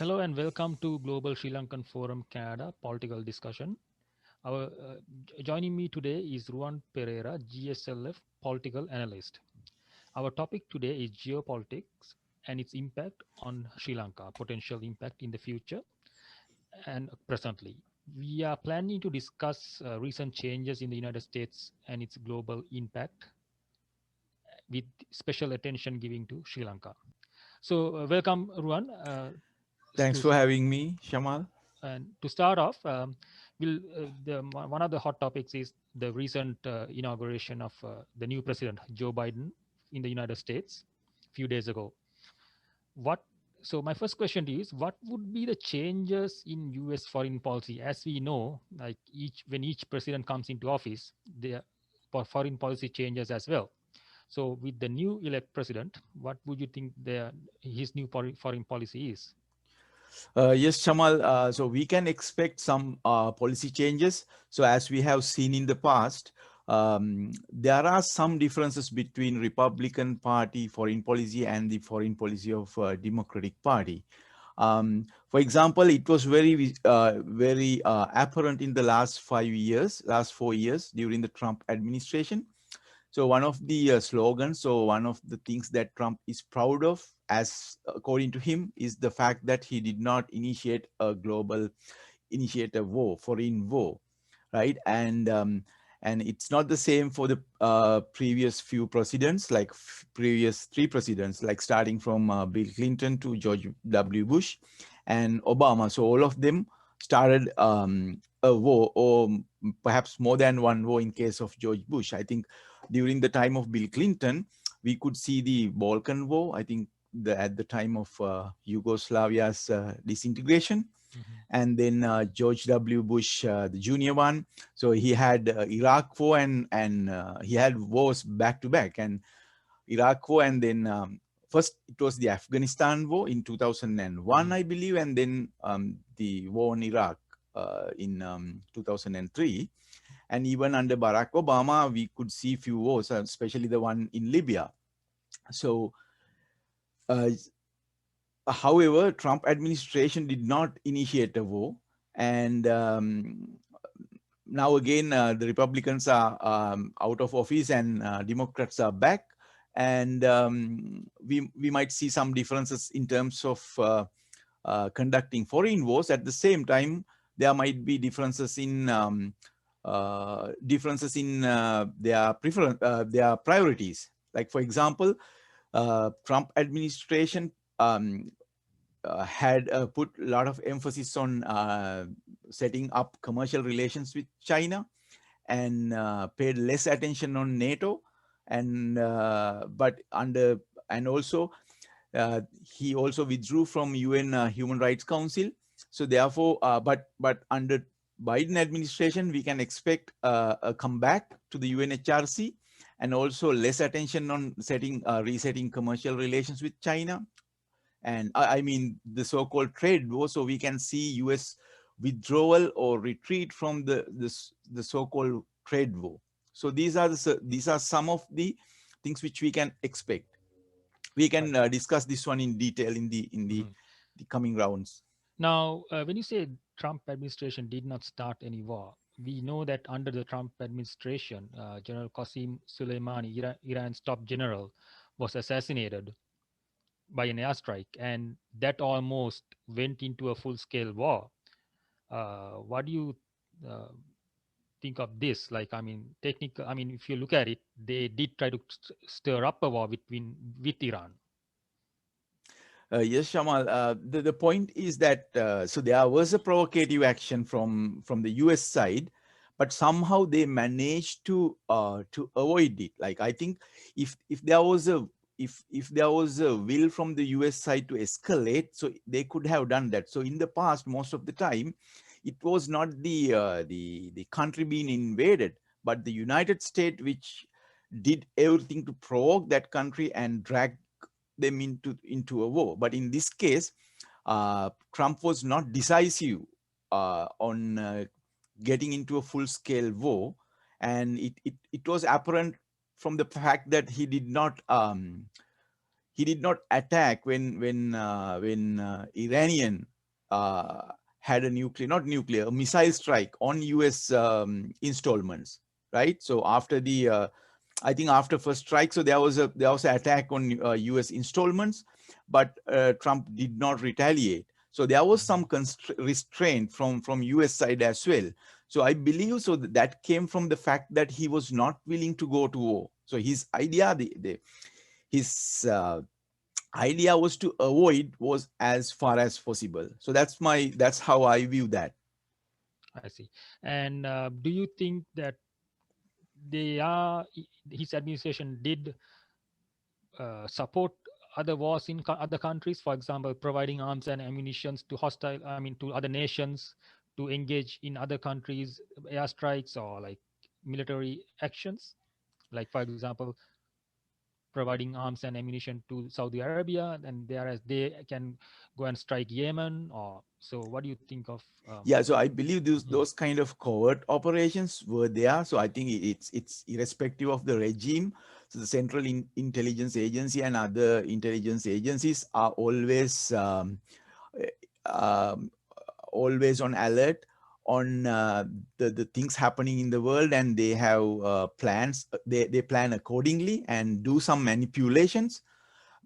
Hello and welcome to Global Sri Lankan Forum Canada Political Discussion. Joining me today is Ruan Pereira, GSLF Political Analyst. Our topic today is geopolitics and its impact on Sri Lanka, potential impact in the future and presently. We are planning to discuss recent changes in the United States and its global impact with special attention giving to Sri Lanka. So, welcome, Ruan. Thanks To for having me, Shamal. And to start off, one of the hot topics is the recent inauguration of the new president, Joe Biden, in the United States a few days ago. What? So my first question is, what would be the changes in U.S. foreign policy? As we know, like when each president comes into office, their foreign policy changes as well. So with the new elect president, what would you think his new foreign policy is? Yes, Shamal. So we can expect some policy changes. So as we have seen in the past, there are some differences between Republican Party foreign policy and the foreign policy of Democratic Party. For example, it was very apparent in the last 5 years, last 4 years during the Trump administration. So one of the slogans, so one of the things that Trump is proud of, as according to him, is the fact that he did not initiate a war, foreign war, right? And it's not the same for the previous few presidents, like previous three presidents, like starting from Bill Clinton to George W. Bush and Obama. So all of them started a war, or perhaps more than one war in case of George Bush. I think during the time of Bill Clinton, we could see the Balkan War. I think at the time of Yugoslavia's disintegration, Mhm. and then George W. Bush, the junior one. So he had Iraq War, and he had wars back to back, and Iraq War, and then first it was the Afghanistan War in 2001, Mhm. I believe, and then the war in Iraq in 2003. And even under Barack Obama, we could see few wars, especially the one in Libya. So, uh, however, Trump administration did not initiate a war, and now again the Republicans are out of office, and Democrats are back, and we might see some differences in terms of conducting foreign wars. At the same time, there might be differences in their priorities. Like for example, Trump administration had put a lot of emphasis on setting up commercial relations with China, and paid less attention on NATO, and but under and also he also withdrew from UN Human Rights Council. So therefore, but under Biden administration, we can expect a comeback to the UNHRC, and also less attention on resetting commercial relations with China, and I mean the so-called trade war. So we can see U.S. withdrawal or retreat from the so-called trade war. So these are some of the things which we can expect. We Right. can discuss this one in detail in Mhm. the coming rounds. Now, when you say Trump administration did not start any war, we know that under the Trump administration, General Qasem Soleimani, Iran's top general, was assassinated by an airstrike, and that almost went into a full-scale war. What do you uh, think of this? Like, I mean, technical. I mean, if you look at it, they did try to stir up a war with Iran. Yes, Shamal. The point is that so there was a provocative action from the U.S. side, but somehow they managed to avoid it. Like I think if there was a if there was a will from the U.S. side to escalate, so they could have done that. So in the past, most of the time, it was not the country being invaded, but the United States which did everything to provoke that country and drag them into a war. But in this case, Trump was not decisive on getting into a full-scale war, and it was apparent from the fact that he did not attack when Iranian had a nuclear, not nuclear, a missile strike on US installments, right? So after the I think after first strike, so there was an attack on U.S. installments, but Trump did not retaliate. So there was some restraint from U.S. side as well. So I believe so that came from the fact that he was not willing to go to war. So his idea, his idea was to avoid was as far as possible. So that's how I view that. I see. And do you think that his administration did support other wars in other countries, for example, providing arms and ammunitions to to other nations to engage in other countries, airstrikes or like military actions, like for example, providing arms and ammunition to Saudi Arabia, and whereas they can go and strike Yemen, or so. What do you think of? Yeah, so I believe Mhm, those kind of covert operations were there. So I think it's irrespective of the regime. So the Central Intelligence Agency and other intelligence agencies are eh, um, always on alert on the things happening in the world, and they have plans. They plan accordingly and do some manipulations.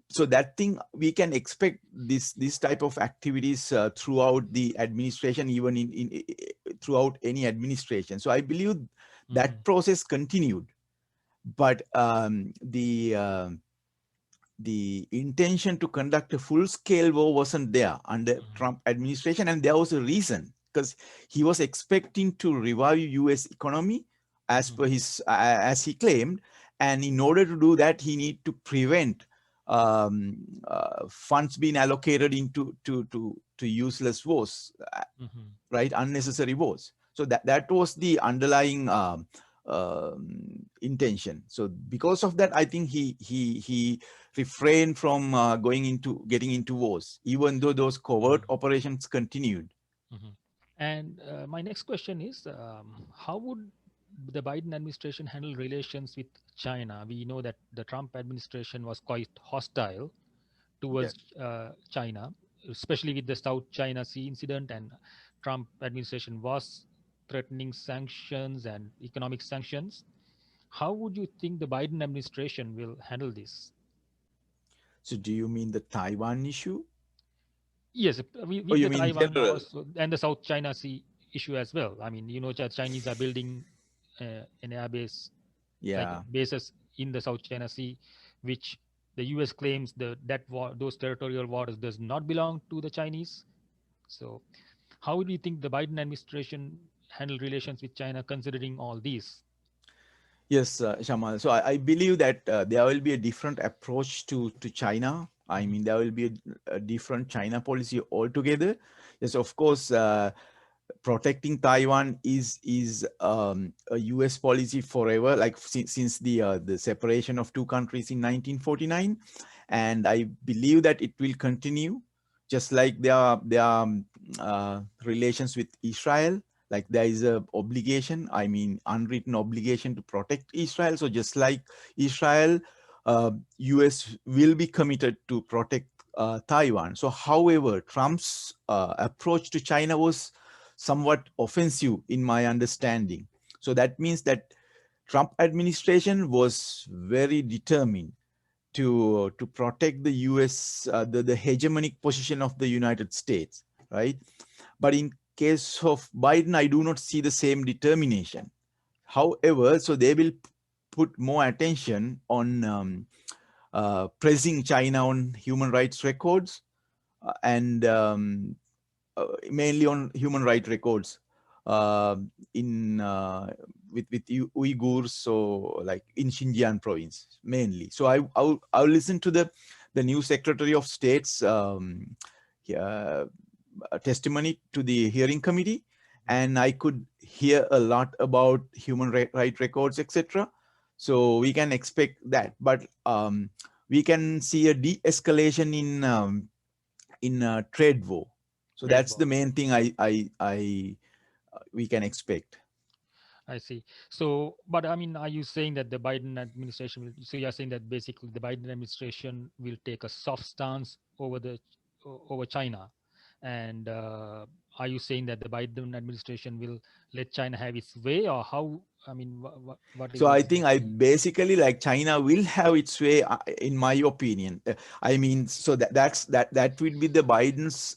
So that thing we can expect this type of activities throughout the administration, even throughout any administration. So I believe mhm, that process continued, but the intention to conduct a full scale war wasn't there under mhm, Trump administration, and there was a reason, because he was expecting to revive US economy as mhm, per his as he claimed, and in order to do that he need to prevent funds being allocated into to useless wars, mhm, right? Unnecessary wars. So that was the underlying intention. So because of that, I think he refrained from getting into wars, even though those covert mhm, operations continued. mhm. And my next question is, how would the Biden administration handle relations with China? We know that the Trump administration was quite hostile Yes. towards China, especially with the South China Sea incident, and Trump administration was threatening sanctions and economic sanctions. How would you think the Biden administration will handle this? So do you mean the Taiwan issue, Yes, or with you the mean in Taiwan general? also and the South China Sea issue as well. I mean, Chinese are building an air base, like Yeah. bases in the South China Sea, which the U.S. claims those territorial waters does not belong to the Chinese. So, how do you think the Biden administration handle relations with China, considering all these? Yes, Shamal. So I believe that there will be a different approach to China. I Mhm, mean, there will be a different China policy altogether. Yes, of course, protecting Taiwan is a U.S. policy forever, like since the separation of two countries in 1949, and I believe that it will continue, just like there are relations with Israel. Like there is a obligation, I mean, unwritten obligation to protect Israel. So just like Israel, U.S. will be committed to protect Taiwan. So, however, Trump's approach to China was somewhat offensive in my understanding. So that means that Trump administration was very determined to protect the U.S. The hegemonic position of the United States, right? But in case of Biden, I do not see the same determination. However, so they will put more attention on pressing China on human rights records, and mainly on human rights records uh, in with Uyghurs, so like in Xinjiang province mainly. So I'll listen to the new Secretary of State's uh, testimony to the hearing committee, and I could hear a lot about human right records, etc. So we can expect that, but we can see a de-escalation in trade war. So trade that's the war. main thing I we can expect. I see. So, but I mean, are you saying that the Biden administration will? So you're saying that basically the Biden administration will take a soft stance over over China, And are you saying that the Biden administration will let China have its way, or how? I mean, what is So your I think I sense? basically like China will have its way, in my opinion. I mean, so that would be the Biden's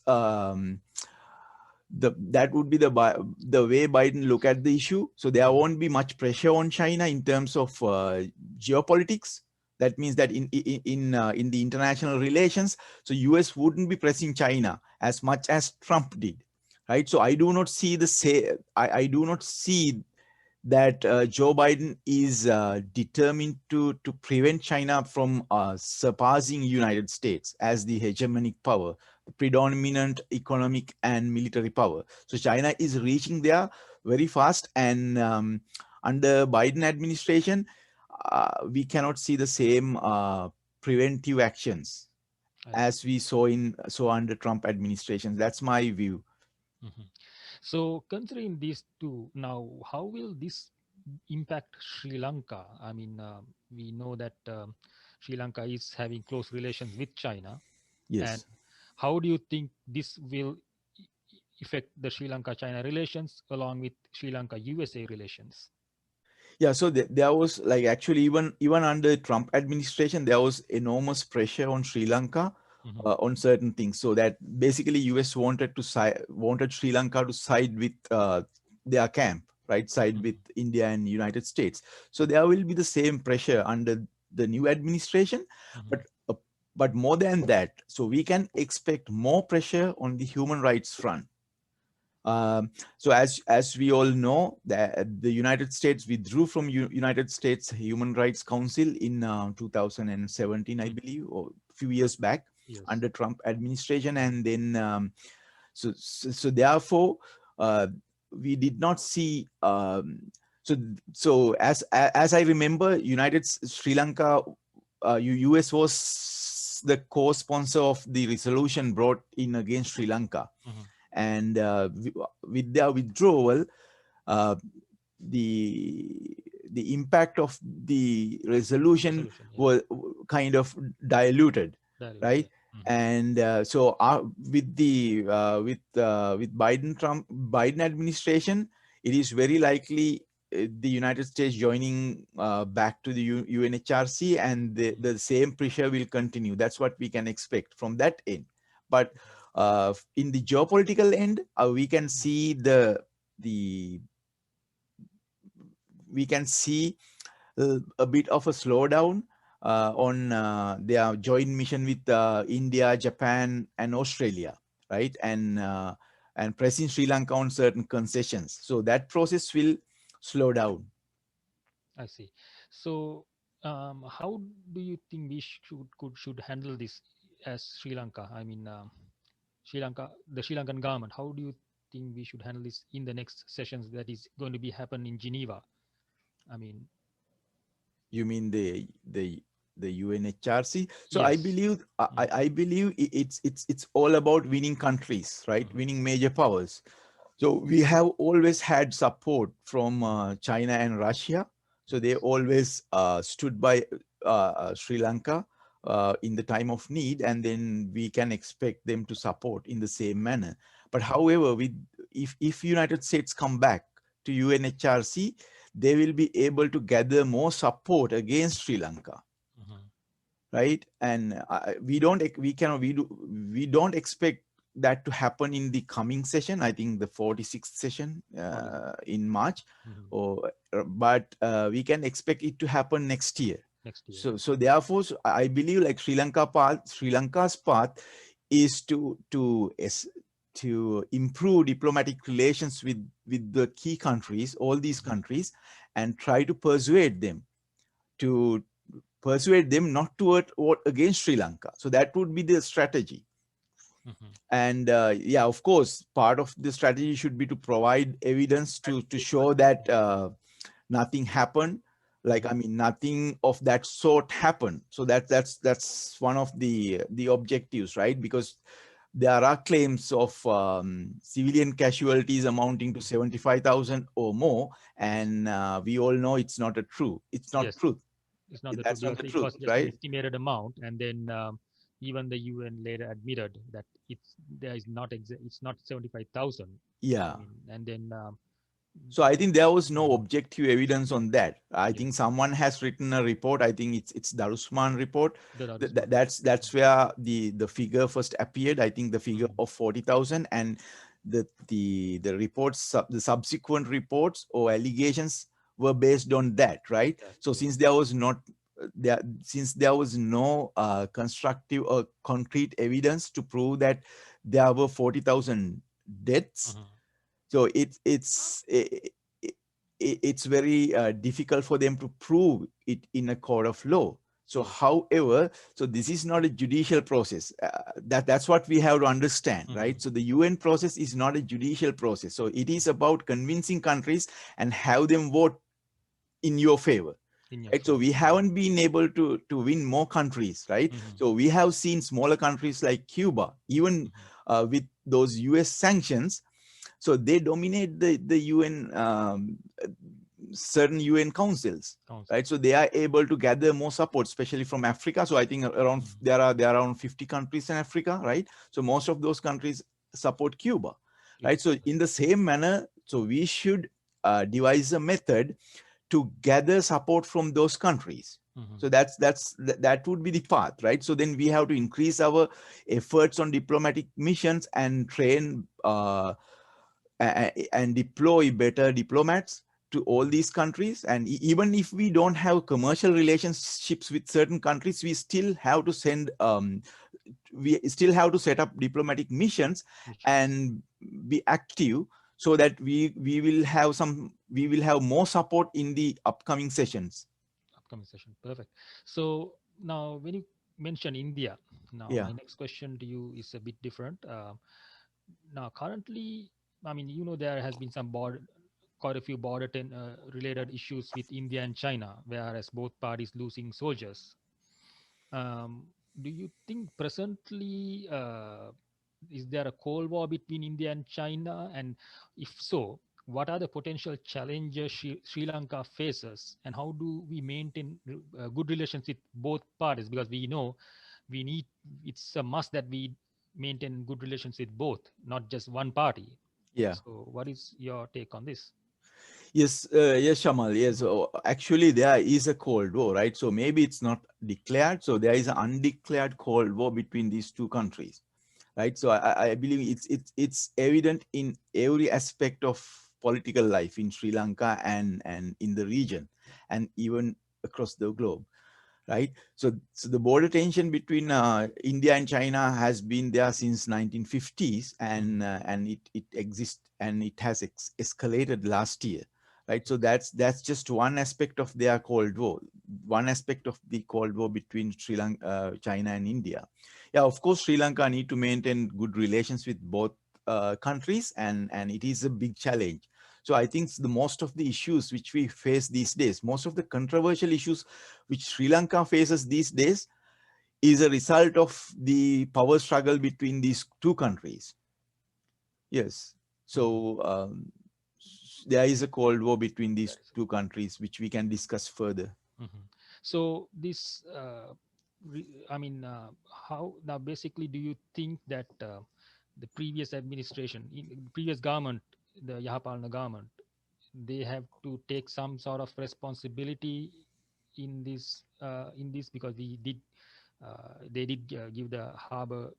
that would be the way Biden look at the issue. So there Mhm, won't be much pressure on China in terms of geopolitics. That means that in the international relations, so US wouldn't be pressing China as much as Trump did, right? So I do not see I do not see that Joe Biden is determined to prevent China from surpassing United States as the hegemonic power, the predominant economic and military power. So China is reaching there very fast, and under Biden administration, we cannot see the same preventive actions I see. as we saw under Trump administration. That's my view. Mhm. So, considering these two, now how will this impact Sri Lanka? I mean, we know that Sri Lanka is having close relations with China, and Yes. how do you think this will affect the Sri Lanka China relations along with Sri Lanka USA relations? Yeah, so there was like actually even under Trump administration, there was enormous pressure on Sri Lanka Hmm. on certain things. So that basically US wanted Sri Lanka to side with their camp, right? Side with Hmm. India and United States. So there will be the same pressure under the new administration, but Hmm. uh, but more than that, so we can expect more pressure on the human rights front. um, so as we all know, that the United States withdrew from United States Human Rights Council in 2017, I Hmm. believe, or a few years back Yes. under Trump administration, Hmm. and then so therefore uh, we did not see. So as I remember, Sri Lanka, US was the co-sponsor of the resolution brought in against Sri Lanka, Hmm. and with their withdrawal, uh, the the impact of the resolution Resolution, yeah, was kind of diluted, diluted, right? yeah. Hmm. And so with Biden administration, it is very likely the United States joining back to the UNHRC, and Hmm. the same pressure will continue. That's what we can expect from that end. But in the geopolitical end, we can see the we can see a bit of a slowdown on their joint mission with India, Japan, and Australia, right? And pressing Sri Lanka on certain concessions. So that process will slow down. I see. So, how do you think we should handle this as Sri Lanka? I mean, Sri Lanka, the Sri Lankan government. How do you think we should handle this in the next sessions that is going to be happen in Geneva? I mean, You mean the UNHRC? So I yes. believe Mm-hmm. I believe it's all about winning countries, right? Mm-hmm. Winning major powers. So we have always had support from Mm-hmm. China and Russia. So they Yes. always stood by Sri Lanka in the time of need, and then we can expect them to support in the same manner. But Mm-hmm. however, if United States come back to UNHRC, they will be able to gather more support against Sri Lanka, Mm-hmm. right? And we don't expect that to happen in the coming session. I think the 46th session 46. in March, Mm-hmm. or but we can expect it to happen next year. Next year. So therefore, I believe like Sri Lanka's path is to improve diplomatic relations with the key countries, all these Mm-hmm. countries, and try to to persuade them not to vote against Sri Lanka. So that would be the strategy. Mm-hmm. And yeah, of course, part of the strategy should be to provide evidence to show that nothing happened. Like, Mm-hmm. I mean, nothing of that sort happened. So that's one of the objectives, right? Because there are claims of civilian casualties amounting to Mm-hmm. 75,000 or more, Yes. and we all know it's not Yes. truth. It's not the truth That's not because the it truth, was just an right? estimated amount, and then even the UN later admitted that it's there is not it's not 75,000. I Yeah. mean, and then So I think there was no mhm, objective evidence on that. I think yes, someone has written a report. I think it's Darusman report. the Darusman report. That's where the figure first appeared. I think the figure Mhm, of 40,000, and the reports, the subsequent reports or allegations were based on that, right? that, So yes. since there was not since there was no constructive or concrete evidence to prove that there were 40,000 deaths, Mhm, so it's very difficult for them to prove it in a court of law. So yes. however, so this is not a judicial process. That's what we have to understand, Mhm, right? So the UN process is not a judicial process, so it is about convincing countries and have them vote in your favor, in your right? So favor. we Mhm, haven't been able to win more countries, right? mhm, So we have seen smaller countries like Cuba, even mhm. with those US sanctions, so they dominate the UN, certain UN councils, right? Councils. So they are able to gather more support, especially from Africa. So I think around Mhm, there are around 50 countries in Africa, right? So most of those countries support Cuba, right? Cuba. So in the same manner, so we should devise a method to gather support from those countries. Mhm, So that would be the path, right? So then we have to increase our efforts on diplomatic missions and train and deploy better diplomats to all mhm. these countries. And even if we don't have commercial relationships with certain countries, we still have to set up diplomatic missions Missions. and be active, so that we will have more support in the upcoming sessions. Upcoming session. Perfect. So now, when you mention India, now Yeah. my next question to you is a bit different. Now, currently, I mean, there has been quite a few related issues with India and China, whereas both parties losing soldiers. Um, do you think presently is there a cold war between India and China? And if so, what are the potential challenges Sri Lanka faces, and how do we maintain good relations with both parties? Because we know we need it's a must that we maintain good relations with both, not just one party. Yeah. So, what is your take on this? Yes, yes, Shamal. Yes, Mhm. actually, there is a Cold War, right? So maybe it's not declared. So there is an undeclared Cold War between these two countries, right? So I believe it's evident in every aspect of political life in Sri Lanka and in the region, and even across the globe, right? So the border tension between India and China has been there since 1950s, Mhm. and it exists, and it has escalated last year, right? So Yes. that's just one aspect of their Cold War, one aspect of the Cold War between China and India. Yeah, of course, Sri Lanka need to maintain good relations with both countries, and it is a big challenge. So I think the most of the issues which we face these days, most of the controversial issues which Sri Lanka faces these days, is a result of the power struggle between these two countries. Yes. Mhm. So there is a Cold War between these That is. two countries, which we can discuss further. Mhm. So this, I mean, how now? Basically, do you think that the previous administration, previous government, the Yahapalana government, they have to take some sort of responsibility in this because they did give the harbor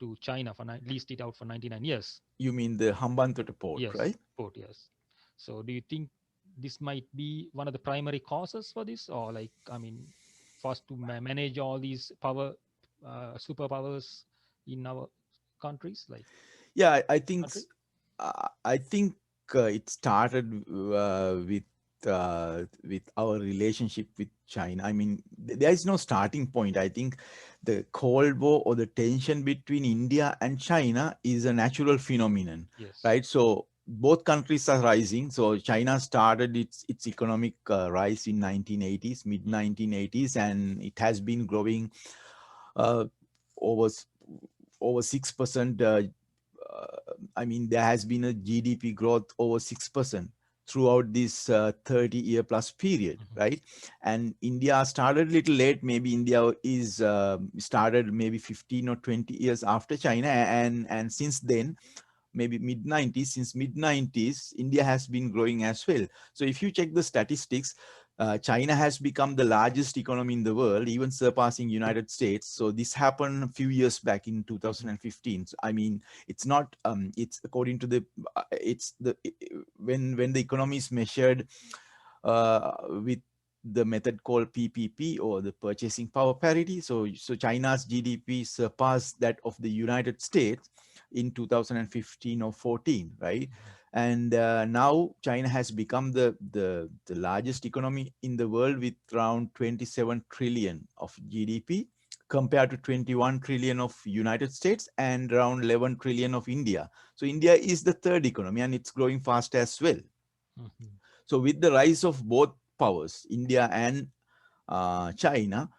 to China for leased it out for 99 years. You mean the Hambantota port, Yes, right? port, yes. So do you think this might be one of the primary causes for this, or like, I mean, for us to manage all these superpowers in our countries, like Yeah, country? I think it started with our relationship with China. I mean, there is no starting point. I think the Cold War or the tension between India and China is a natural phenomenon, Yes. right? So both countries are rising. So China started its economic rise in 1980s, mid Mm-hmm. 1980s, and it has been growing uh, over over 6%. I mean, there has been a GDP growth over 6%. throughout this 30-year plus period, Mhm. right? And India started a little late. Maybe India is started maybe 15 or 20 years after China, and since then, maybe mid 90s, since mid 90s, India has been growing as well. So if you check the statistics, China has become the largest economy in the world, even surpassing United States. So this happened a few years back in Mhm. 2015. So, I mean, it's not. It's according to the. It's the when the economy is measured with the method called PPP, or the purchasing power parity. So China's GDP surpassed that of the United States in 2015 or 14, right? Mhm. And now China has become the largest economy in the world with around 27 trillion of GDP, compared to 21 trillion of United States and around 11 trillion of India. So India is the third economy, and it's growing fast as well. Mhm. So with the rise of both powers, India and China,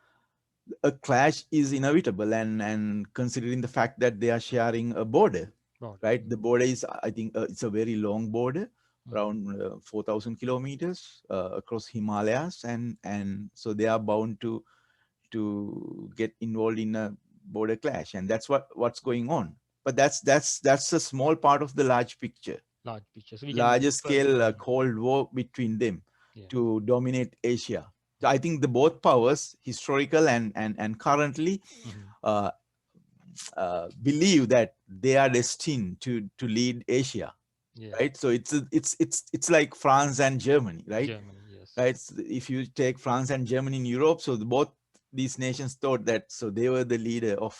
a clash is inevitable, and considering the fact that they are sharing a border, Got it. right? The border is, I think, it's a very long border, Mhm. around 4,000 kilometers across Himalayas, and so they are bound to get involved in a border clash, and that's what's going on. But that's a small part of the large picture, Large picture. So we can larger differ. scale Cold War between them Yeah. to dominate Asia. So I Mhm. think the both powers, historical and currently, Mhm. uh, believe that they are destined to lead Asia, Yeah. right? So it's like France and Germany, right? Germany. Yes. Right. So if you take France and Germany in Europe, so both these nations thought that so they were the leader of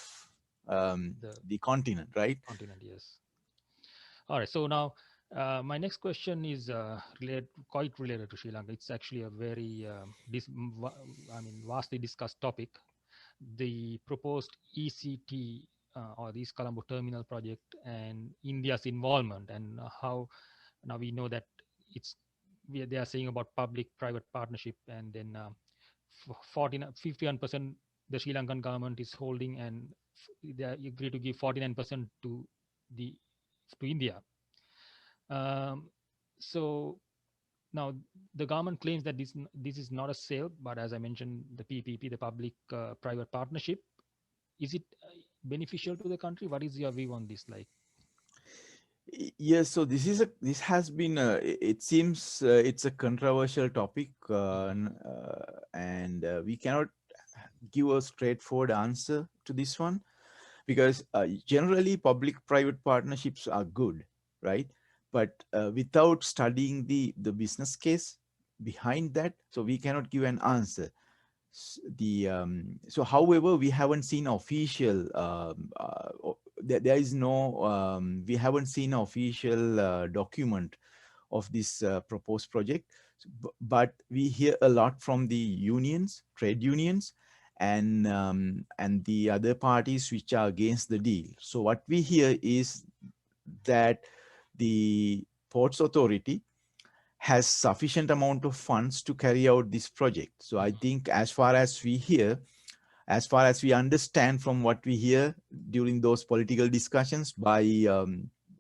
The the continent, right? continent. Yes. All right. So now, my next question is quite related to Sri Lanka. It's actually a very, vastly discussed topic. The proposed ECT, or the East Colombo Terminal project, and India's involvement, and how now we know that it's they are saying about public-private partnership, and then 51% the Sri Lankan government is holding, and they are agree to give 49% the to India. Um, so now the government claims that this is not a sale, but as I mentioned, the PPP, the public-private partnership, is it beneficial to the country? What is your view on this? Like, Yes, so this has been it seems it's a controversial topic, mhm, and we cannot give a straightforward answer to this one, because generally public-private partnerships are good, right? But without studying the business case behind that, so we cannot give an answer. So however, we haven't seen official there is no we haven't seen an official document of this proposed project. But we hear a lot from the unions, trade unions, and the other parties which are against the deal. So what we hear is that the ports authority has sufficient amount of funds to carry out this project. So I mhm, think, as far as we hear, as far as we understand from what we hear during those political discussions by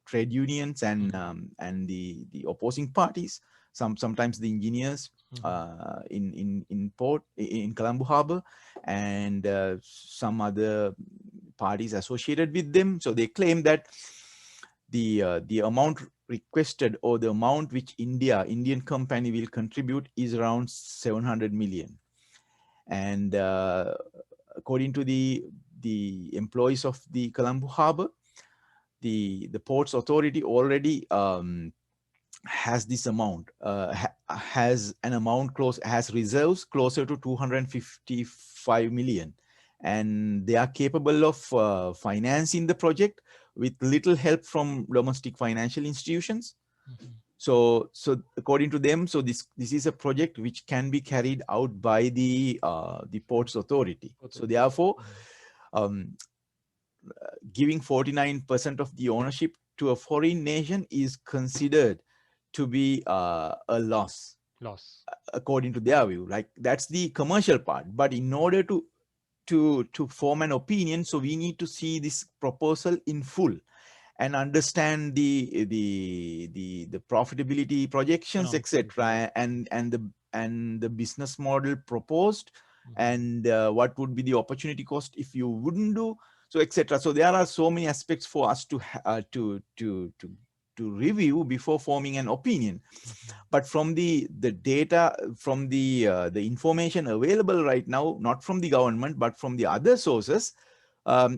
trade unions mhm, and the opposing parties, sometimes the engineers mhm, in port in Colombo Harbor, and some other parties associated with them. So they claim that the amount requested, or the amount which Indian company will contribute, is around 700 million. And according to the employees of the Colombo Harbor, the ports authority already has this amount, has an amount close, has reserves closer to 255 million, and they are capable of financing the project with little help from domestic financial institutions. mhm. So according to them, so this is a project which can be carried out by the ports authority. So Authority. therefore, Mhm. um, giving 49% of the ownership to a foreign nation is considered to be a loss, Loss. according to their view. Like, that's the commercial part. But in order to form an opinion, so we need to see this proposal in full. and understand the profitability projections, Economic projection, etc., and the business model proposed, yes. and what would be the opportunity cost if you wouldn't do so, etc. So there are so many aspects for us to review before forming an opinion. Mhm. But from the data, from the information available right now, not from the government but from the other sources,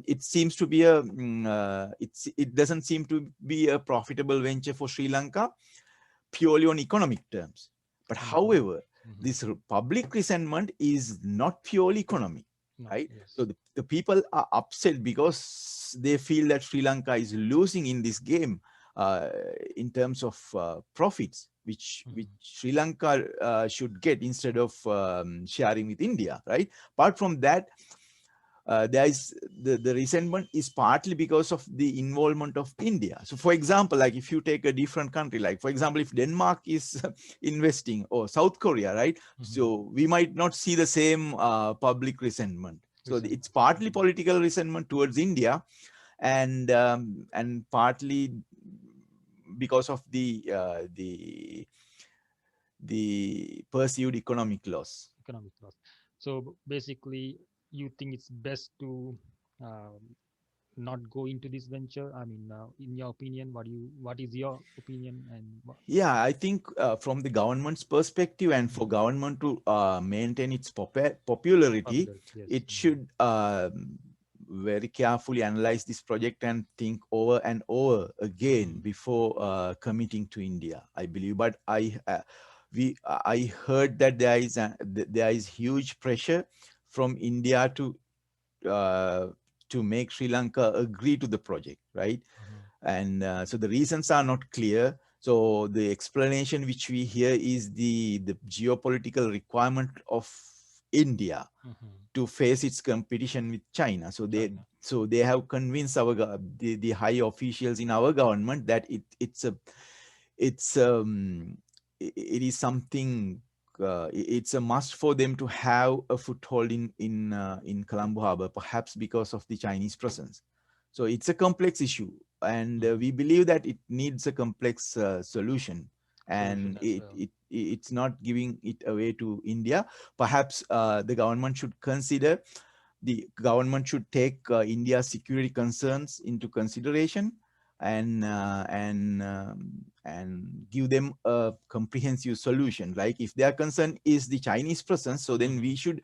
it seems to be it doesn't seem to be a profitable venture for Sri Lanka purely on economic terms. But On economic. however, Mhm. this public resentment is not purely economic, No, right? So yes. the people are upset because they feel that Sri Lanka is losing in this game, uh, in terms of profits, which Mhm. Sri Lanka should get instead of sharing with India, right? Apart from that, there is the resentment is partly because of the involvement of India. So, for example, like if you take a different country, like for example, if Denmark is investing, or South Korea, right? Mhm. So we might not see the same public resentment. So it's Resentment. partly Mhm. political resentment towards India, and partly because of the perceived economic loss. Economic loss. So basically, you think it's best to not go into this venture? I mean, in your opinion, what is your opinion and what? Yeah, I think from the government's perspective, and for Mhm. government to maintain its popularity, Popularity, yes. it Mhm. should very carefully analyze this project and think over and over again Mhm. before committing to India, I believe. But I heard that there is huge pressure from India uh, to make Sri Lanka agree to the project, right? Mhm. And so the reasons are not clear. So the explanation which we hear is the geopolitical requirement of India Mhm. to face its competition with China. So China. they have convinced the high officials in our government that it's it is something, it's a must for them to have a foothold in Colombo Harbor, perhaps because of the Chinese presence. So it's a complex issue, and Mhm. we believe that it needs a complex solution, Solution and as well. it's not giving it away to India. Perhaps the government should take India's security concerns into consideration, and give them a comprehensive solution. Like if their concern is the Chinese presence, so then we Mhm. should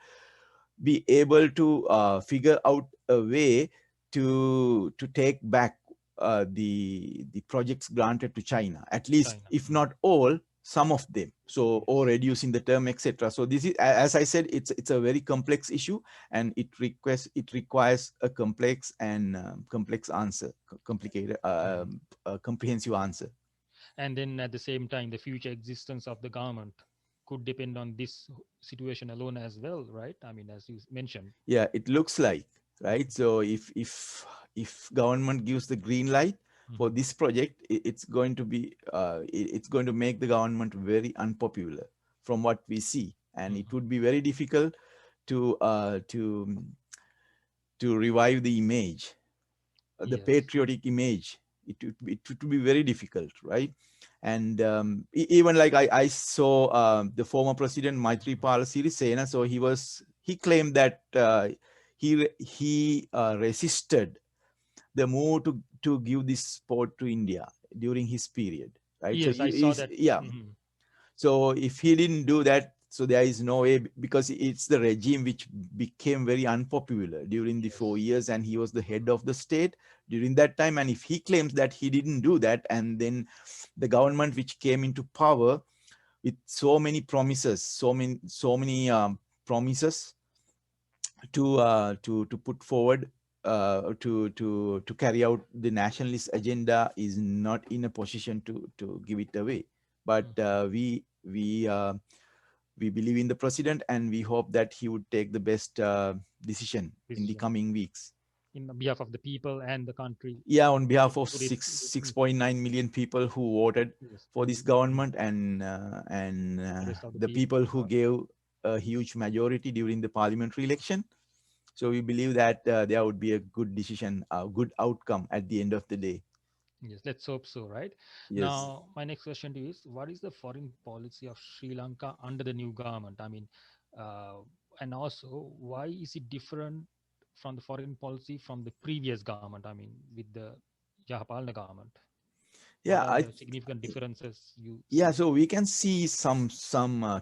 be able to figure out a way to take back the projects granted to China, at least China. if Mhm. not all, some of them. So, or Yes. reducing the term, etc. So this is, as I said, it's a very complex issue, and it requires a complex and complex answer, complicated, Mhm. comprehensive answer. And then at the same time, the future existence of the government could depend on this situation alone as well, right? I mean, as you mentioned. Yeah, it looks like, right? Mhm. So if government gives the green light for Mhm. this project, it's going to be it's going to make the government very unpopular from what we see, and it Mhm. would be very difficult to uh, to to revive the image, the Yes. patriotic image. It would be very difficult, right? And even like I saw the former president Mhm. Maithripala Sirisena, so he claimed that he resisted the move to give this port to India during his period, right? So Yes, I saw that. yeah, Mhm. so if he didn't do that, so there is no way, because it's the regime which became very unpopular during the Yes. 4 years, and he was the head Mhm. of the state during that time. And if he claims that he didn't do that, and then the government which came into power with so many promises, so many promises to put forward, to carry out the nationalist agenda, is not in a position to give it away. But Mhm. we believe in the president, and we hope that he would take the best decision in the Decision coming weeks. in behalf of the people and the country, Yeah, on and behalf of to this, 6.9 million people who voted yes, for this government, and rest of the the people. people who gave a huge majority during the parliamentary election. So we believe that there would be a good decision, a good outcome at the end of the day. Yes, let's hope so, right? Yes. Now, my next question to you is, what is the foreign policy of Sri Lanka under the new government? I mean, uh, and also, why is it different from the foreign policy from the previous government? I mean, with the Yahapalna government, what Yeah, are I the significant differences you yeah, see? so we can see some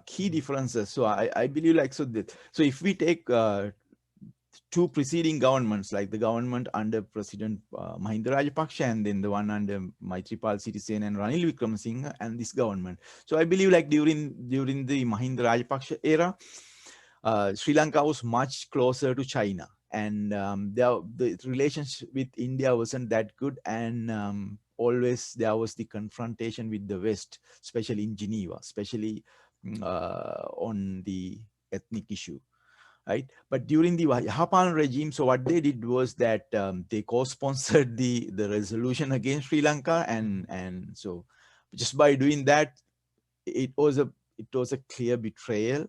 key Mhm, differences. So I believe like so if we take two preceding governments, like the government under President Mahinda Rajapaksa and then the one under Maitripal Sirisena and Ranil Wickremesinghe and this government. So I believe like during the Mahinda Rajapaksa era, Sri Lanka was much closer to China, and the relationship with India wasn't that good, and always there was the confrontation with the West, especially in Geneva, especially on the ethnic issue, right? But during the Japan regime, so what they did was that they co-sponsored the resolution against Sri Lanka, mhm, and so just by doing that, it was a it was a clear betrayal,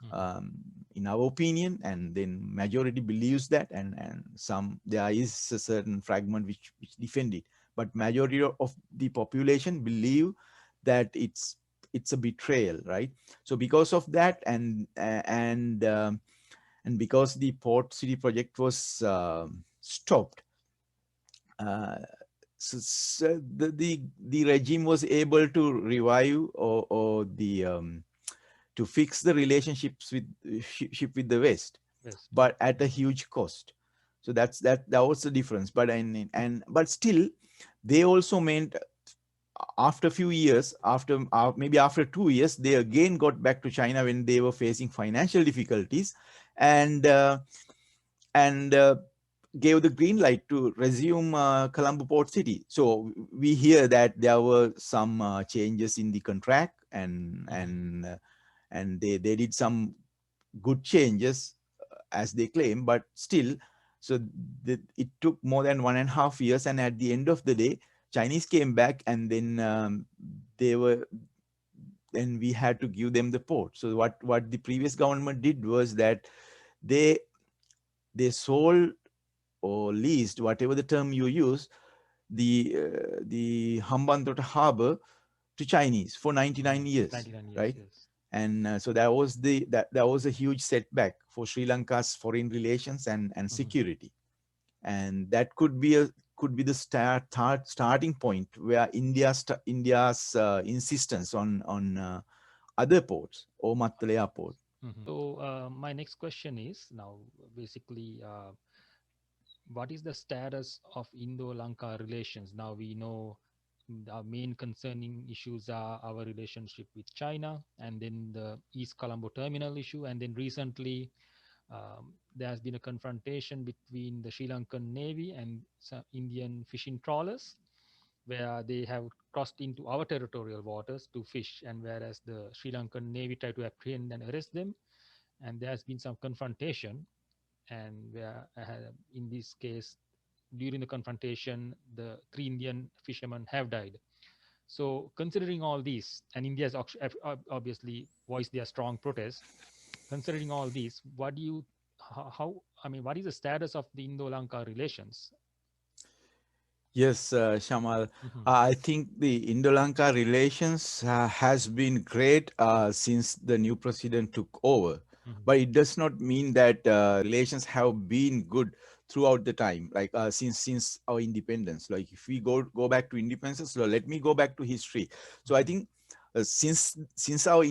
mhm, um, in our opinion, and then majority believes that, and some there is a certain fragment which defend it, but majority of the population believe that it's a betrayal, right? So because of that, and because the port city project was stopped, uh, so the regime was able to revive or the to fix the relationships with the West, West, yeah. but at a huge cost. So that was the difference. But but still, they also meant after a few years, after maybe after 2 years, they again got back to China when they were facing financial difficulties, and and gave the green light to resume Colombo Port City. So we hear that there were some changes in the contract, Mhm, and they did some good changes as they claim, but still, so it took more than 1.5 years, and at the end of the day, Chinese came back, and then they were then we had to give them the port. So what the previous government did was that they they sold or leased, whatever the term you use, the Hambantota harbor to Chinese for 99 mhm. years, 99 years, right? yes. And so that was that was a huge setback for Sri Lanka's foreign relations and Mhm. security, and that could be the starting point where India's insistence on other ports or Matale port. So, my next question is now basically, what is the status of Indo-Lanka relations? Now we know our main concerning issues are our relationship with China, and then the East Colombo terminal issue, and then recently there has been a confrontation between the Sri Lankan Navy and some Indian fishing trawlers, where they have crossed into our territorial waters to fish, and whereas the Sri Lankan Navy tried to apprehend and arrest them, and there has been some confrontation, and where in this case, during the confrontation, the three Indian fishermen have died. So considering all these, and India has obviously voiced their strong protest, considering all these, what do you how I mean, what is the status of the Indo-Lanka relations? Yes, Shamal. Hmm. I think the Indo-Lanka relations has been great since the new president took over, Hmm. but it does not mean that relations have been good throughout the time, like since our independence. Like if we go back to independence, so let me go back to history. So I Hmm. think since our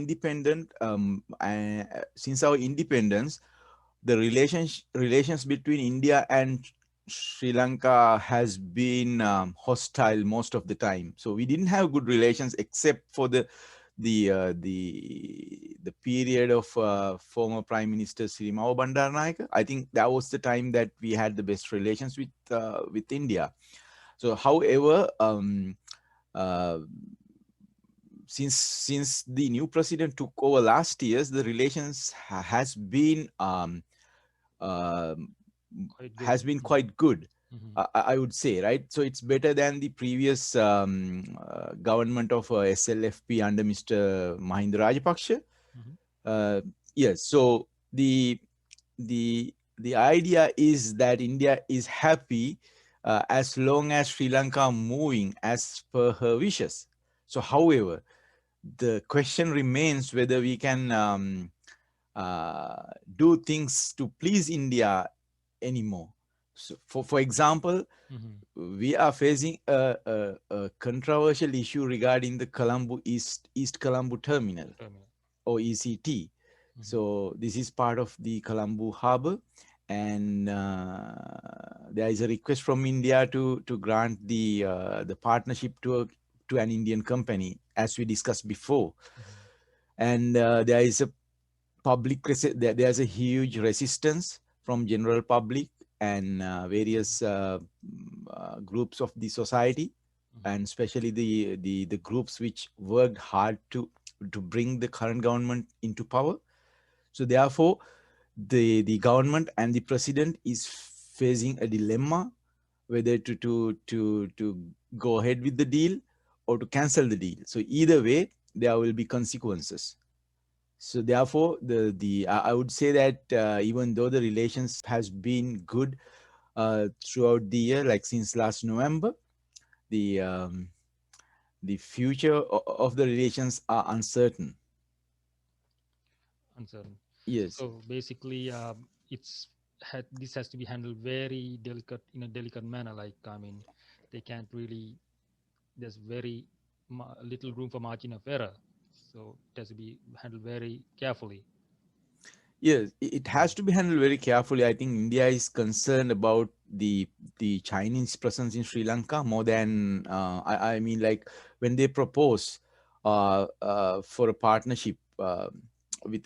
since our independence, the relations between India and Sri Lanka has been hostile most of the time. So we didn't have good relations except for the period of former Prime Minister Sirimao Bandaranaike. I think that was the time that we had the best relations with India. So, however, uh, since the new president took over last years, the relations has been um, Quite good. has been quite good. Hmm. I would say, right? So it's better than the previous government of SLFP under Mr. Mahinda Rajapaksa. Hmm. Uh, yes. So the the idea is that India is happy as long as Sri Lanka moving as per her wishes. So, however, the question remains whether we can uh, do things to please India anymore. So, for example, Hmm. we are facing a controversial issue regarding the Colombo East Colombo Terminal Terminal. or ECT. Hmm. So this is part of the Colombo Harbor, and there is a request from India to grant the partnership to an Indian company, as we discussed before. Hmm. And there is a there's a huge resistance from general public and various groups of the society, Hmm. and especially the groups which worked hard to bring the current government into power. So therefore, the government and the president is facing a dilemma whether to go ahead with the deal or to cancel the deal. So either way, there will be consequences. So therefore, the I would say that even though the relationship has been good throughout the year, like since last November, the the future of the relations are uncertain. Uncertain. Yes. So basically, this has to be handled very delicate in a delicate manner. Like, I mean, they can't really. There's very little room for margin of error. So it has to be handled very carefully. Yes, it Mm. has to be handled very carefully. I think India is concerned about the Chinese presence in Sri Lanka more than I mean, like when they propose for a partnership with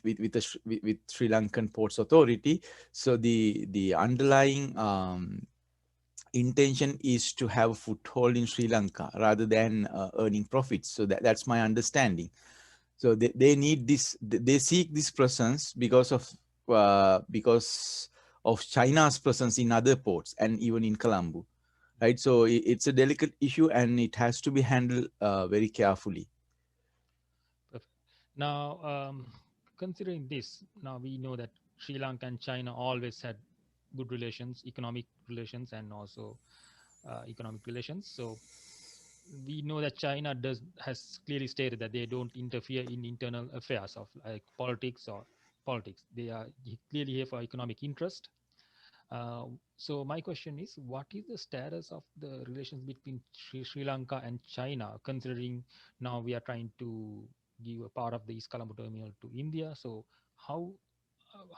Sri Lankan Ports Authority. So the underlying intention is to have a foothold in Sri Lanka rather than earning profits. So that's my understanding. So they need this, they seek this presence because of China's presence in other ports and even in Colombo, right? So it's a delicate issue and it has to be handled very carefully. Perfect. Now, considering this, now we know that Sri Lanka and China always had good relations, economic relations, and also economic relations. So we know that China does has clearly stated that they don't interfere in internal affairs of like politics or politics. They are clearly here for economic interest. So my question is, what is the status of the relations between Sri Lanka and China, considering now we are trying to give a part of the East Colombo terminal to India? So how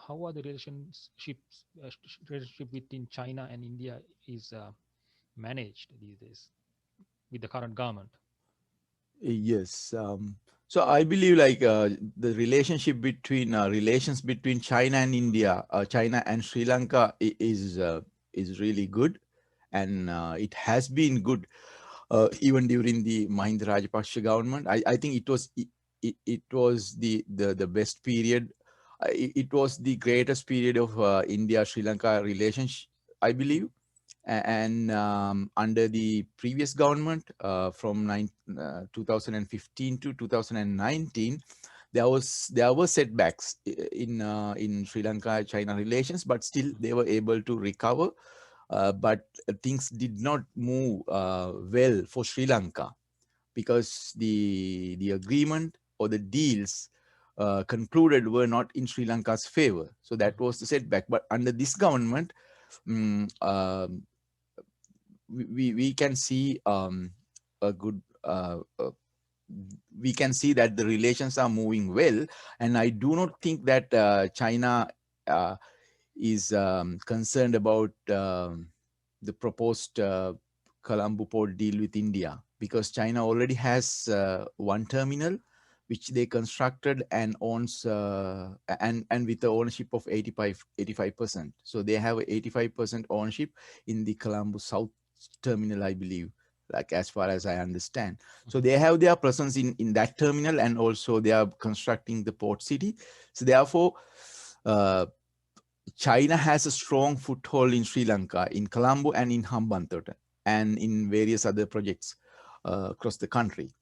how are the relationship between China and India is managed these days with the current government? Yes. So I believe like the relations between China and India, China and Sri Lanka is really good, and it has been good even during the Mahinda Rajapaksa government. I think it was the best period. It was the greatest period of India Sri Lanka relationship, I believe. And under the previous government from 2015 to 2019, there were setbacks in Sri Lanka China relations, but still they were able to recover. But things did not move well for Sri Lanka because the agreement or the deals concluded were not in Sri Lanka's favor. So that was the setback. But under this government, mm, we can see a good we can see that the relations are moving well, and I do not think that China uh, is concerned about the proposed Colombo port deal with India, because China already has one terminal which they constructed and owns and with the ownership of 85%. So they have 85% ownership in the Colombo South terminal, I believe, like as far as I understand. So Mhm. they have their presence in that terminal, and also they are constructing the port city. So therefore, uh, China has a strong foothold in Sri Lanka, in Colombo and in Hambantota, and in various other projects across the country.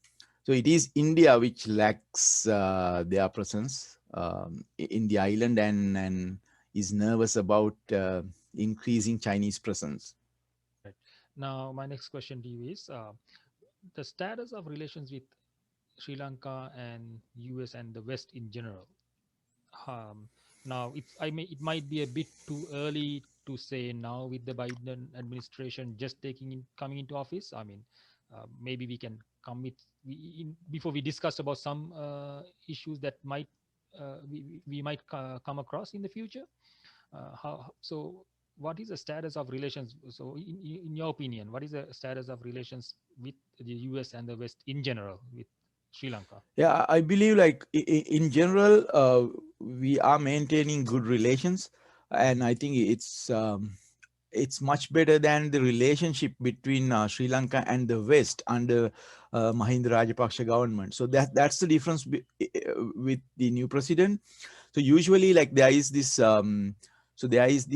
So it is India which lacks their presence in the island, and is nervous about increasing Chinese presence. Right. Now, my next question to you is the status of relations with Sri Lanka and US and the West in general. Um, Now, it might be a bit too early to say now with the Biden administration just coming into office. I mean, maybe we can come with before we discuss about some issues that we might come across in the future. So? What is the status of relations? So, in your opinion, what is the status of relations with the US and the West in general with Sri Lanka? Yeah, I believe like in general, we are maintaining good relations, and I think it's much better than the relationship between Sri Lanka and the West under Mahinda Rajapaksa government. So that's the difference with the new president. So usually, like there is the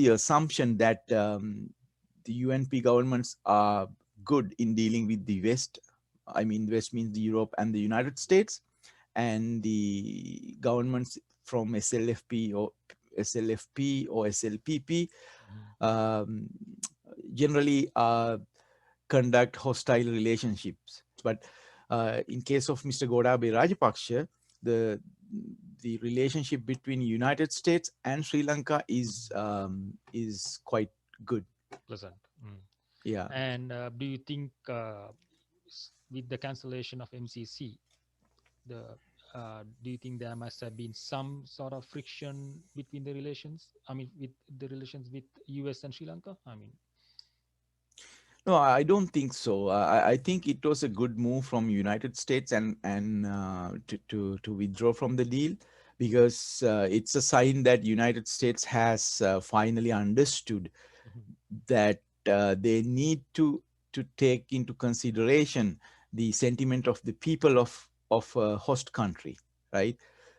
assumption that the UNP governments are good in dealing with the West. I mean, West means Europe and the United States, and the governments from SLFP or SLPP Mhm. um, generally conduct hostile relationships. But in case of Mr. Godabe Rajapaksa, the the relationship between United States and Sri Lanka Mhm. is quite good. Pleasant. Mm. Yeah. And do you think with the cancellation of MCC, do you think there must have been some sort of friction between the relations? I mean, with the relations with US and Sri Lanka? I mean, No, I don't think so. I think it was a good move from United States and to withdraw from the deal because it's a sign that United States has finally understood mhm, that they need to take into consideration the sentiment of the people of a host country, right?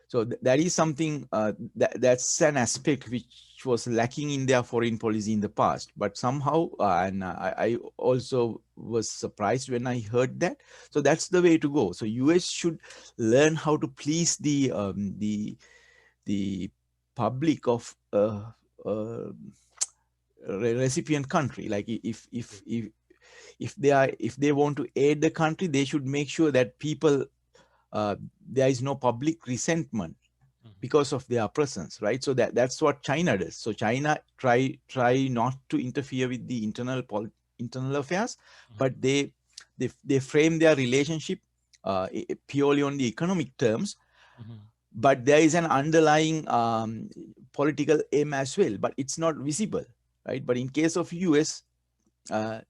So that is something that's an aspect which was lacking in their foreign policy in the past. But somehow, and I also was surprised when I heard that. So that's the way to go. So US should learn how to please the public of recipient country. Like yes. if they want to aid the country, they should make sure that people there is no public resentment Mhm, because of their presence, right? So that's what China does. So China try not to interfere with the internal affairs, mhm, but they frame their relationship purely on the economic terms, mhm, but there is an underlying political aim as well, but it's not visible, right? But in case of US, uh,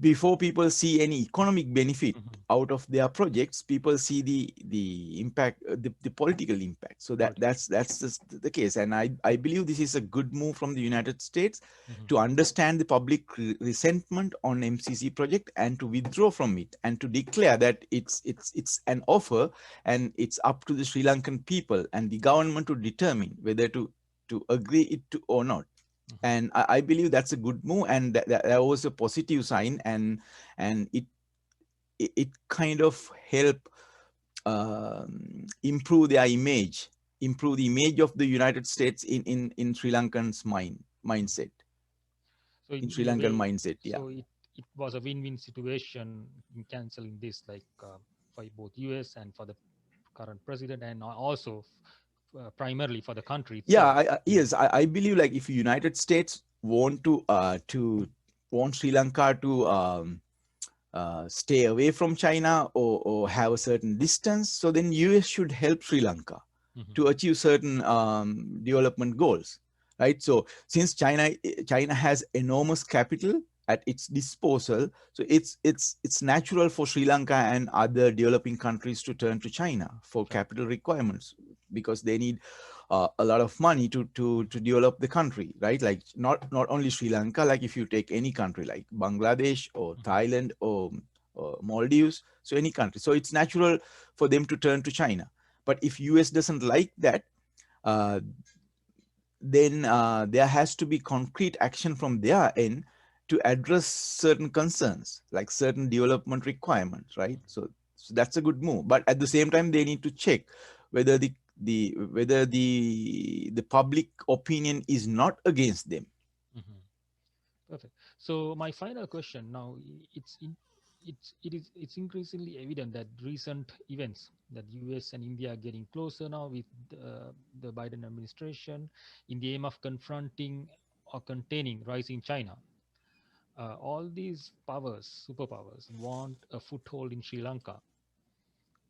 before people see any economic benefit mhm. out of their projects, people see the impact, the political impact. So Political. that's the case, and I believe this is a good move from the United States Mhm, to understand the public resentment on MCC project and to withdraw from it and to declare that it's an offer, and it's up to the Sri Lankan people and the government to determine whether to agree it to or not. mhm, And I believe that's a good move, and that was a positive sign, and it kind of help improve their image, improve the image of the United States in Sri Lankan's mhm. mindset, So in Sri in a Lankan way, mindset. Yeah. so it was a win-win situation in canceling this, like for both US and for the current president, and also primarily for the country Yeah, itself. Mm, yes, I believe like if United States want to want Sri Lanka to stay away from China or have a certain distance, so then US should help Sri Lanka mhm, to achieve certain development goals, right? So since China has enormous capital at its disposal, so it's natural for Sri Lanka and other developing countries to turn to China for sure. capital requirements because they need a lot of money to develop the country, right? Like not only Sri Lanka, like if you take any country like Bangladesh or Mhm, Thailand or Maldives, so any country, so it's natural for them to turn to China. But if US doesn't like that, uh, then there has to be concrete action from their end to address certain concerns, like certain development requirements, right? mhm, So that's a good move. But at the same time, they need to check whether whether the public opinion is not against them. mhm. Perfect. So my final question now, it's increasingly evident that recent events that US and India are getting closer now with the Biden administration in the aim of confronting or containing rising China. All these powers, superpowers, want a foothold in Sri Lanka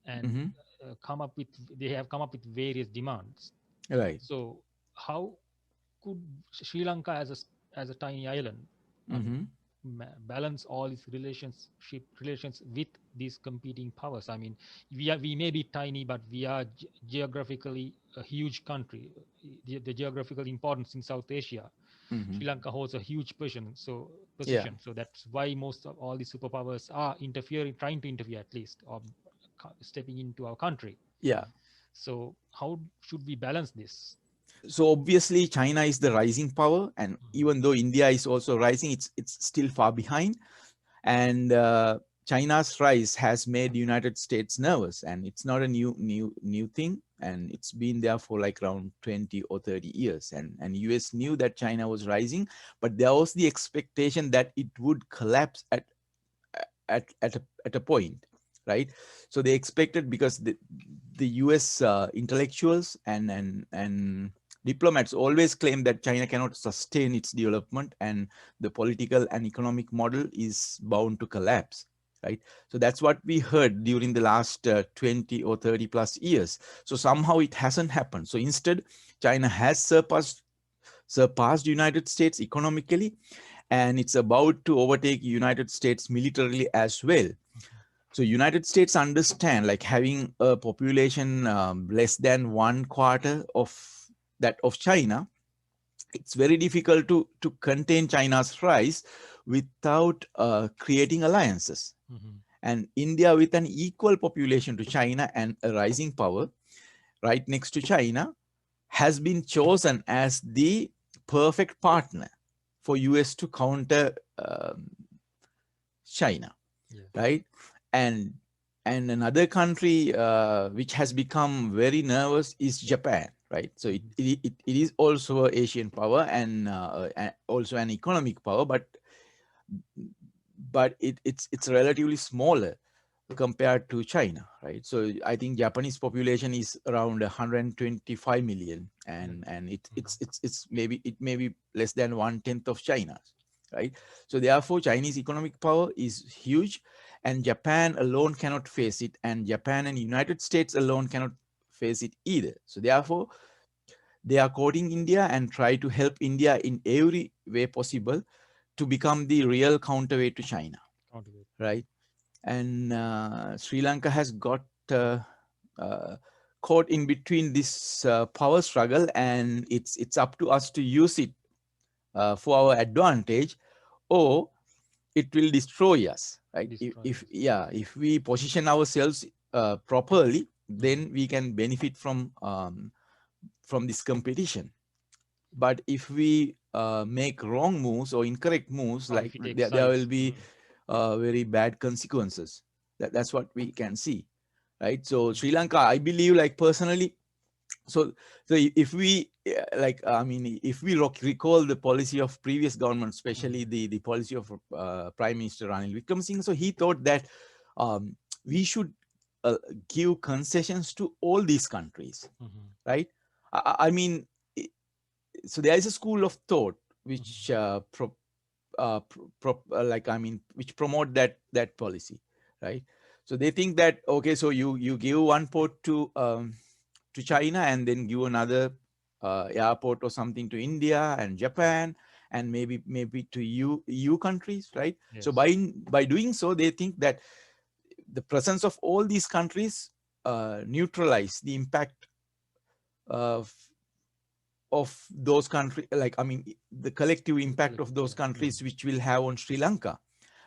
and Hmm. come up with they have come up with various demands. Right. So how could Sri Lanka as a tiny island, I mean, Hmm. balance all its relations with these competing powers? I mean, we may be tiny, but we are geographically a huge country. The geographical importance in South Asia, Hmm. Sri Lanka holds a huge position. So Yeah. position. So that's why most of all the superpowers are interfering, trying to interfere at least, or stepping into our country. Yeah. So how should we balance this? So obviously China is the rising power, and Mhm. even though India is also rising, it's still far behind. And China's rise has made the United States nervous, and it's not a new thing, and it's been there for like around 20 or 30 years. And US knew that China was rising, but there was the expectation that it would collapse at a point, right? So they expected, because the US intellectuals and diplomats always claim that China cannot sustain its development, and the political and economic model is bound to collapse, right? So that's what we heard during the last 20 or 30 plus years. So somehow it hasn't happened. So instead, China has surpassed United States economically, and it's about to overtake United States militarily as well. Mhm. So United States understand, like, having a population less than one quarter of that of China, it's very difficult to contain China's rise without creating alliances. Mhm. And India, with an equal population to China and a rising power right next to China, has been chosen as the perfect partner for US to counter China, Yes. right? And and another country which has become very nervous is Japan, right? So Mhm. it is also an Asian power, and also an economic power, but it's relatively smaller compared to China, right? So I think Japanese population is around 125 million, Yes. and Mhm. it may be less than one tenth of China's, right? So therefore, Chinese economic power is huge, and Japan alone cannot face it, and Japan and United States alone cannot face it either. So therefore, they are courting India and try to help India in every way possible to become the real counterweight to China, Cultivate. right? And Sri Lanka has got uh, caught in between this power struggle, and it's up to us to use it for our advantage, or it will destroy us, right? If Destroyers. yeah, if we position ourselves properly, Mhm. then we can benefit from this competition. But if we make wrong moves or incorrect moves, Or like if you take there will sides. be very bad consequences. That's what we can see, right? So Sri Mhm. Lanka, I believe, like, personally, so if we like, I mean, if we recall the policy of previous government, especially Mhm. the policy of Prime Minister Ranil Wickremesinghe, so he thought that um, we should uh, give concessions to all these countries, Mhm. right? I mean, so there is a school of thought which Mhm. like, I mean, which promote that policy, right? So they think that, okay, so you give one port to China, and then give another airport or something to India and Japan, and maybe to EU countries, right? So Yes. by doing so, they think that the presence of all these countries neutralize the impact of those countries, like, I mean, the collective impact of those Yeah. countries Mhm. which will have on Sri Lanka.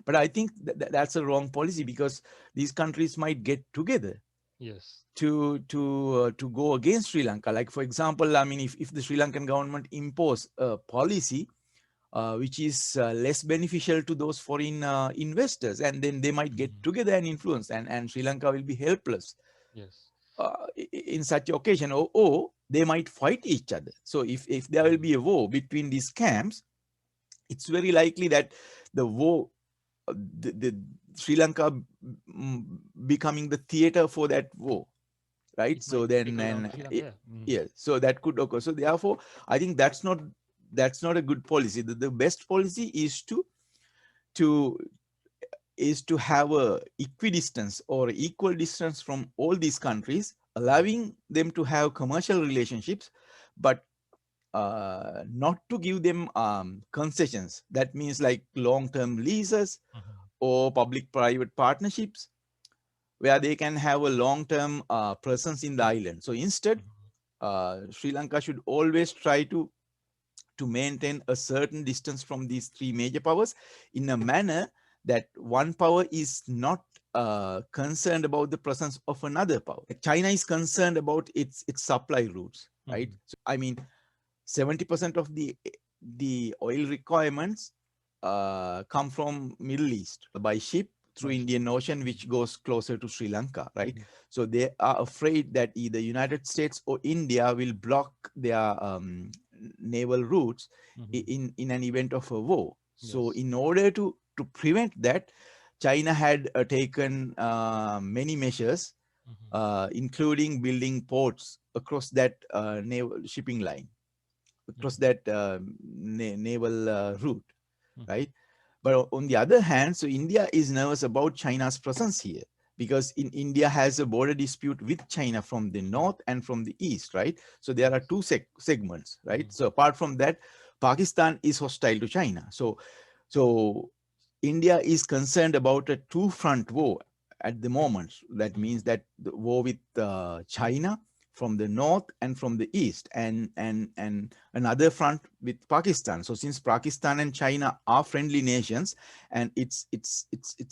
But I think that's a wrong policy, because these countries might get together Yes. to go against Sri Lanka. Like, for example, I mean, if the Sri Lankan government impose a policy which is less beneficial to those foreign investors, and then they might get Mhm. together and influence, and Sri Lanka will be helpless Yes. in such occasion, or they might fight each other. So if there will Mhm. be a war between these camps, it's very likely that the war, the Sri Lanka becoming the theater for that war, right? It So might then, trickle down to and Sri Lanka. Yeah. yeah, so that could occur. So therefore, I think that's not a good policy. The best policy to is to have a equidistance or equal distance from all these countries, allowing them to have commercial relationships, but not to give them concessions. That means like long-term leases or public-private partnerships where they can have a long-term presence in the island. So instead, Sri Lanka should always try to maintain a certain distance from these three major powers in a manner that one power is not concerned about the presence of another power. China is concerned about its supply routes, right? So, I mean, 70% of the oil requirements come from Middle East by ship through By ship. Indian Ocean, which goes closer to Sri Lanka, right? So they are afraid that either United States or India will block their naval routes in an event of a war. So Yes. in order to prevent that, China had taken many measures, including building ports across that naval shipping line, across that naval route, right? But on the other hand, so India is nervous about China's presence here because in India has a border dispute with China from the north and from the east, right? So there are Yes. two segments, right? So apart from that, Pakistan is hostile to China. So India is concerned about a two-front war at the moment. That means that the war with China from the north and from the east, and another front with Pakistan. So since Pakistan and China are friendly nations, and it's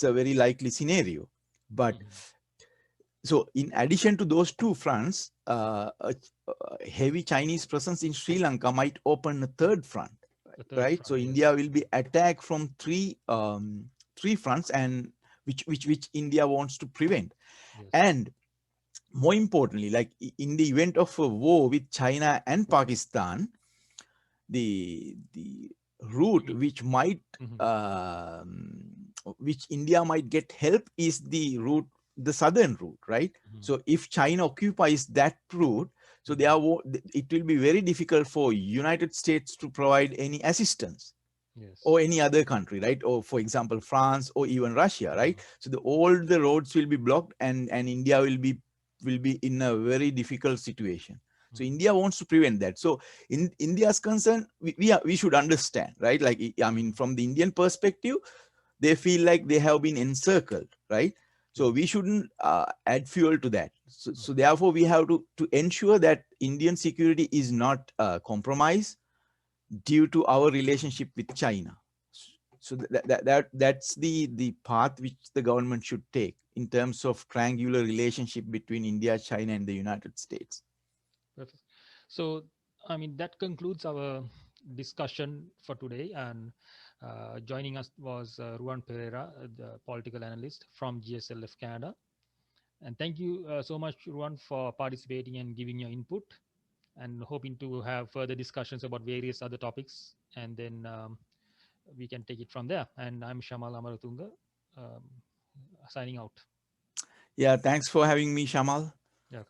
a very likely scenario. But so in addition to those two fronts, a heavy Chinese presence in Sri Lanka might open a third front, The third right? So front. Yes. India will be attacked from three fronts, and which India wants to prevent. Yes. And more importantly, like in the event of a war with China and Pakistan, the route which India might get help is the southern route, right? So if China occupies that route, so it will be very difficult for United States to provide any assistance, Yes. or any other country, right? Or for example, France or even Russia, right? So all the roads will be blocked, and India will be in a very difficult situation. So India wants to prevent that. So in India's concern, we should understand, right? Like, I mean, from the Indian perspective, they feel like they have been encircled, right? So we Yes. shouldn't add fuel to that. So therefore, we have to ensure that Indian security is not compromised due to our relationship with China. So that's the path which the government should take in terms of triangular relationship between India, China, and the United States. Perfect. So, I mean, that concludes our discussion for today. And joining us was Ruan Pereira, the political analyst from GSLF Canada. And thank you so much, Ruan, for participating and giving your input. And hoping to have further discussions about various other topics. And then we can take it from there. And I'm Shamal Amaratunga, um, signing out. Yeah, thanks for having me, Shamal. Yeah.